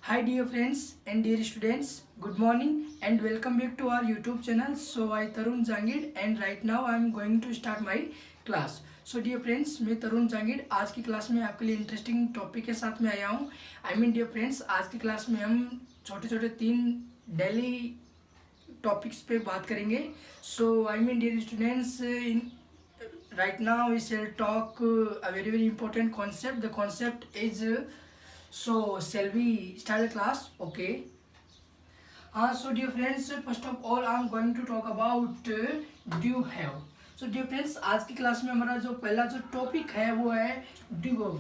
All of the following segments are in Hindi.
Hi dear friends and dear students, good morning and welcome back to our YouTube channel. So I Tarun Jangid and right now I am going to start my class. So dear friends, मैं तरुण जांगिड आज की क्लास में आपके लिए इंटरेस्टिंग टॉपिक के साथ में आया हूँ. डियर फ्रेंड्स, आज की क्लास में हम छोटे छोटे 3 डेली टॉपिक्स पे बात करेंगे. So dear students, in right now we shall talk a very important concept. The concept is so shall we start the class? Okay. So dear friends, first of all I'm going to talk about do you have. So dear friends, आज की क्लास में हमारा जो पहला जो टॉपिक है वो है डू.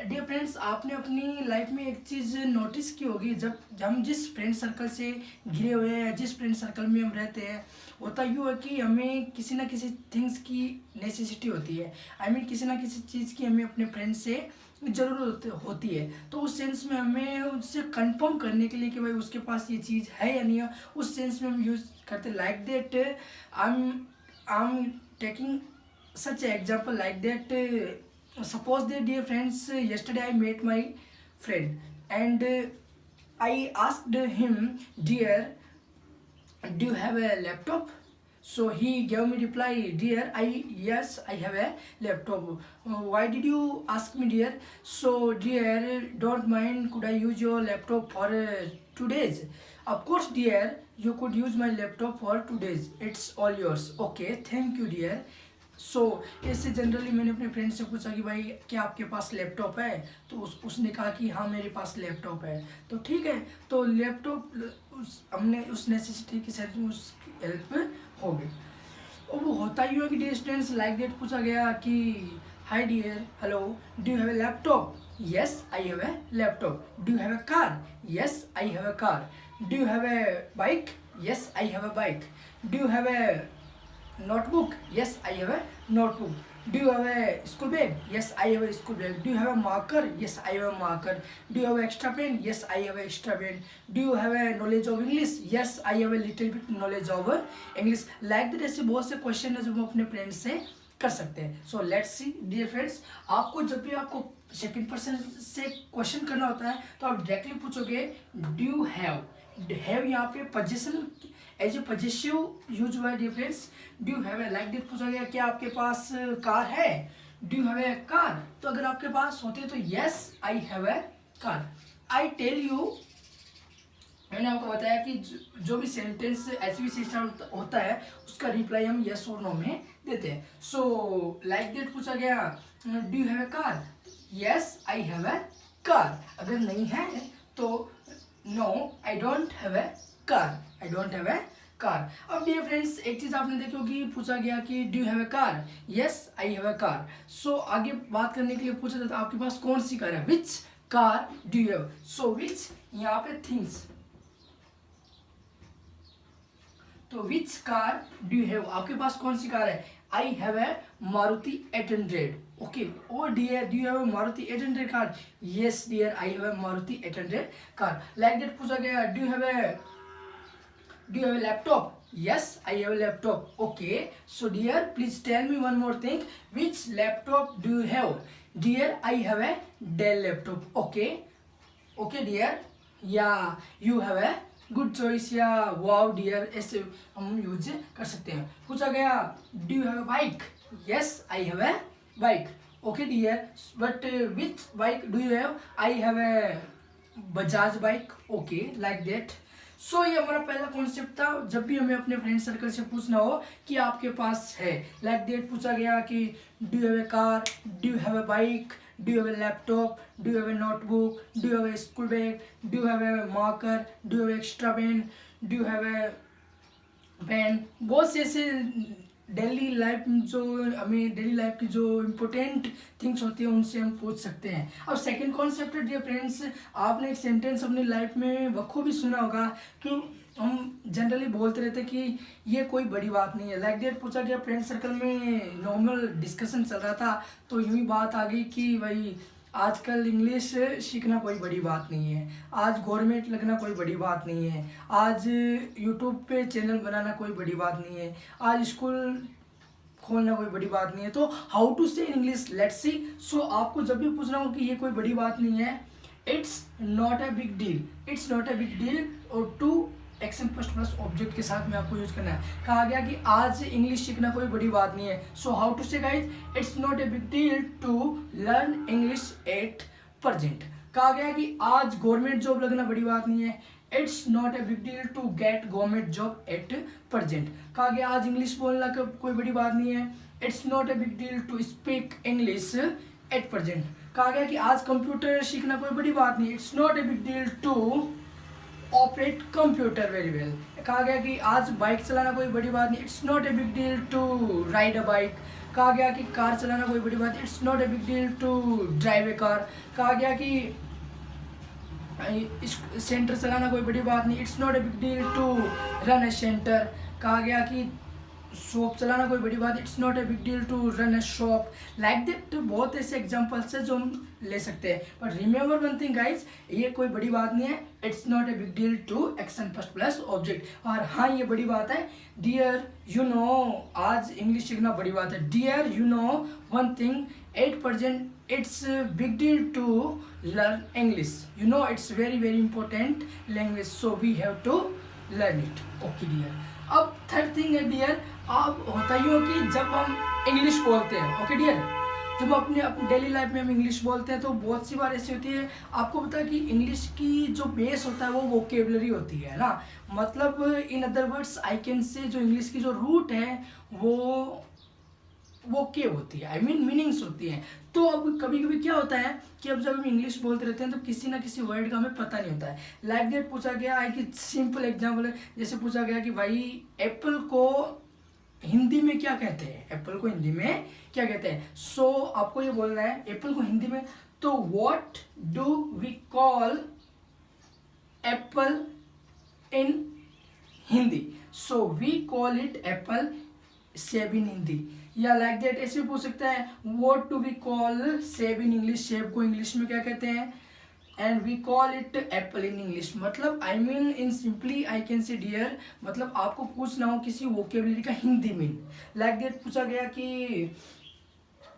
डियर फ्रेंड्स, आपने अपनी लाइफ में एक चीज़ नोटिस की होगी, जब हम जिस फ्रेंड सर्कल से घिरे हुए हैं, जिस फ्रेंड सर्कल में हम रहते हैं, होता यूँ है कि हमें किसी ना किसी थिंग्स की नेसेसिटी होती है. किसी ना किसी चीज़ की हमें अपने फ्रेंड से ज़रूरत होती है. तो उस सेंस में हमें उससे कंफर्म करने के लिए कि भाई उसके पास ये चीज़ है या नहीं है, उस सेंस में हम यूज़ करते like that. I'm taking such an example like that. Suppose that dear friends, yesterday I met my friend and I asked him, dear, do you have a laptop? So he gave me reply, dear, yes I have a laptop. Why did you ask me, dear? So dear, don't mind, could I use your laptop for 2 days? Of course dear, you could use my laptop for 2 days, it's all yours. Okay, thank you dear. सो इससे जनरली मैंने अपने फ्रेंड से पूछा कि भाई क्या आपके पास लैपटॉप है, तो उसने कहा कि हाँ मेरे पास लैपटॉप है. तो ठीक है, तो लैपटॉप हमने उस नेसेसिटी के साथ में उसकी हेल्प हो गई. और वो होता ही है कि डियर स्टूडेंट्स, लाइक दैट पूछा गया कि hi dear, hello, do you have a laptop? Yes I have a laptop. Do you have a car? Yes I have a car. Do you have a bike? Yes I have a bike. Do you have a notebook? Yes I have a notebook. Do you have a school bag? Yes I have a school bag. Do you have a marker? Yes I have a marker. Do you have extra pen? Yes I have a extra pen. Do you have a knowledge of English? Yes I have a little bit knowledge of English. Like that ऐसे बहुत से क्वेश्चन है जो हम अपने फ्रेंड से कर सकते हैं. So let's see dear friends, आपको जब भी आपको सेकंड पर्सन से क्वेश्चन करना होता है तो आप डायरेक्टली पूछोगे डू यू हैव. हैव यहाँ पे position as a positive use हुआ है. Dear friends, do you have a, like this पूछा गया क्या आपके पास कार है? Do you have a car? तो अगर आपके पास होती है तो yes I have a car. I tell you, मैंने आपको बताया कि जो भी सेंटेंस ऐसे भी सिस्टम होता है उसका रिप्लाई हम यस और नो में देते हैं. सो लाइक दैट पूछा गया do you have a car? Yes I have a car. अगर नहीं है तो no I don't have a car. I don't have a car. अब डियर फ्रेंड्स, एक चीज आपने देखी होगी, पूछा गया कि do you have a car? Yes I have a car. So आगे बात करने के लिए पूछा जाता है आपके पास कौन सी कार है? Which car do you have? So which यहाँ पे थिंग्स, तो which car do you have, आपके पास कौन सी कार है? I have a Maruti 800. Okay. Oh dear, do you have a Maruti 800 car? Yes dear, I have a Maruti 800 car. Like that पूछा गया do you have a laptop? yes I have a laptop. okay, so dear please tell me one more thing, which laptop do you have? dear I have a Dell laptop. okay dear, yeah you have a good choice. या wow dear, ऐसे हम यूज कर सकते हैं. पूछा गया do you have a bike? yes I have a bike. okay dear, but which bike do you have? I have a Bajaj bike. okay, like that. सो ये हमारा पहला कॉन्सेप्ट था, जब भी हमें अपने फ्रेंड सर्कल से पूछना हो कि आपके पास है. लाइक दैट पूछा गया कि do you have a car? Do you have a bike? Do you have a laptop? Do you have a notebook? Do you have a school bag? Do you have a marker? Do you have extra pen? Do you have a pen? बहुत से ऐसे डेली लाइफ जो हमें डेली लाइफ की जो इम्पोर्टेंट थिंग्स होती हैं उनसे हम पूछ सकते हैं. अब सेकंड कॉन्सेप्ट है डियर फ्रेंड्स, आपने एक सेंटेंस अपनी लाइफ में बखूबी सुना होगा कि हम जनरली बोलते रहते हैं कि ये कोई बड़ी बात नहीं है. लाइक दैट पूछा गया फ्रेंड सर्कल में, नॉर्मल डिस्कशन चल रहा था तो यूँ ही बात आ गई कि भाई आजकल इंग्लिश सीखना कोई बड़ी बात नहीं है, आज गवर्नमेंट लगना कोई बड़ी बात नहीं है, आज यूट्यूब पे चैनल बनाना कोई बड़ी बात नहीं है, आज स्कूल खोलना कोई बड़ी बात नहीं है. तो हाउ टू से इंग्लिश, लेट्स सी. सो आपको जब भी पूछना हो कि ये कोई बड़ी बात नहीं है, it's not a big deal, it's not a big deal और two action first plus object के साथ में आपको यूज करना है। कहा गया कि आज इंग्लिश सीखना कोई बड़ी बात नहीं है। So how to say guys, it's not a big deal to learn English at present. कहा गया कि आज गवर्नमेंट जॉब लगना बड़ी बात नहीं है। It's not a big deal to get government job at present. कहा गया आज इंग्लिश बोलना कोई बड़ी बात नहीं है। It's not a big deal to speak English at present. कहा गया कि आज कंप्यूटर सीखना कोई बड़ी बात नहीं है। It's not a big deal to operate computer very well. कहा गया कि आज बाइक चलाना कोई बड़ी बात नहीं। It's not a big deal to ride a bike. कहा गया कि कार चलाना कोई बड़ी बात नहीं। It's not a big deal to drive a car. कहा गया कि सेंटर चलाना कोई बड़ी बात नहीं। It's not a big deal to run a centre. कहा गया कि शॉप चलाना कोई बड़ी बात। It's not a big deal to run a shop. Like that बहुत ऐसे एग्जांपल्स है जो हम ले सकते हैं। But remember one thing guys, ये कोई बड़ी बात नहीं है। It's not a big deal to action first plus object. और हाँ, ये बड़ी बात है। डियर यू नो, आज इंग्लिश सीखना बड़ी बात है। Dear you know one thing, 8% it's a big deal to learn English. You know, it's very very important language, so we have to learn it. Okay dear. अब थर्ड थिंग है डियर, आप होता ही हो कि जब हम इंग्लिश बोलते हैं, ओके डियर, जब अपने डेली लाइफ में हम इंग्लिश बोलते हैं तो बहुत सी बार ऐसी होती है, आपको पता है कि इंग्लिश की जो बेस होता है वो वोकेबलरी होती है ना। मतलब in other words I can से जो इंग्लिश की जो रूट है वो के होती है, आई मीन मीनिंग्स होती हैं। तो अब कभी कभी क्या होता है कि अब जब हम इंग्लिश बोलते रहते हैं तो किसी ना किसी वर्ड का हमें पता नहीं होता है। लाइक दैट पूछा गया है कि सिंपल एग्जांपल है, जैसे पूछा गया कि भाई एप्पल को हिंदी में क्या कहते हैं, एप्पल को हिंदी में क्या कहते हैं। सो आपको ये बोलना है एप्पल को हिंदी में, तो what do we call apple in Hindi. So we call it apple seb in Hindi. या लाइक दैट ऐसे भी पूछ सकता है, व्हाट डू वी कॉल सेब इन इंग्लिश, सेब को इंग्लिश में क्या कहते हैं, and we call it apple in English. मतलब I mean in simply I can say dear, मतलब आपको पूछना हो किसी वोकेबलरी का हिंदी मीन। लाइक दैट पूछा गया कि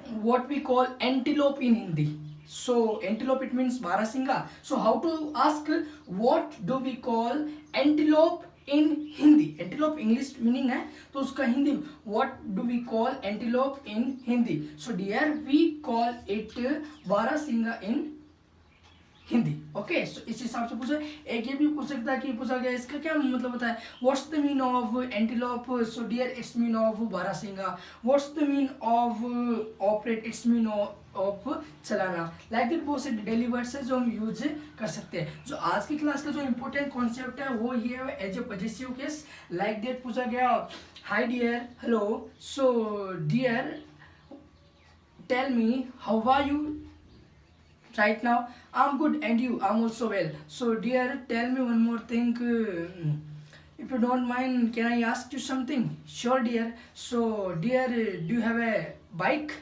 what we call antelope in Hindi. So antelope it means barasingha. So how to ask what do we call antelope in Hindi. Antelope English meaning है तो उसका Hindi what do we call antelope in Hindi. So dear we call it barasingha in Hindi. Okay, so इस हिसाब से पूछा। एक ये भी पूछ सकता है कि पूछा गया इसका क्या मतलब होता है, what's the mean of antelope. So dear it's mean of barasingha. What's the mean of operate, it's mean of चलाना। लाइक दैट बहुत से डेली वर्ड्स है जो हम यूज कर सकते हैं। जो आज की क्लास का जो इंपॉर्टेंट कॉन्सेप्ट है वो ये है as a possessive case. Like that पूछा गया hi dear, hello, so dear tell me how are you right now। I'm good and you? I'm also well. So dear, tell me one more thing, if you don't mind, can I ask you something? Sure dear. So dear, do you have a bike?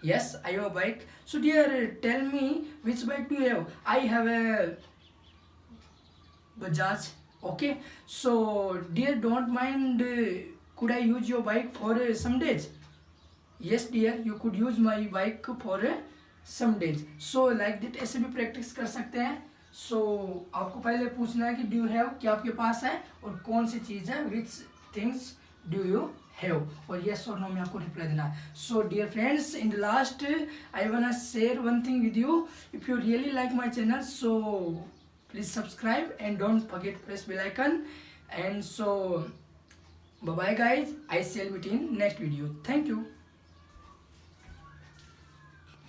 Yes, I have a bike. So dear, tell me which bike do you have? I have a Bajaj. Okay, so dear, don't mind, could I use your bike for some days? Yes dear, you could use my bike for some days. So like that ऐसे भी प्रैक्टिस कर सकते हैं। सो आपको पहले पूछना है कि डू यू हैव, क्या आपके पास है और कौन सी चीज़ है, which things do you have, और यस और नो में आपको रिप्लाई देना है। So dear friends, in the last I want to share one thing with you. If you really like my channel, so please subscribe and don't forget press bell icon. And so bye bye guys, I shall meet in next video. Thank you.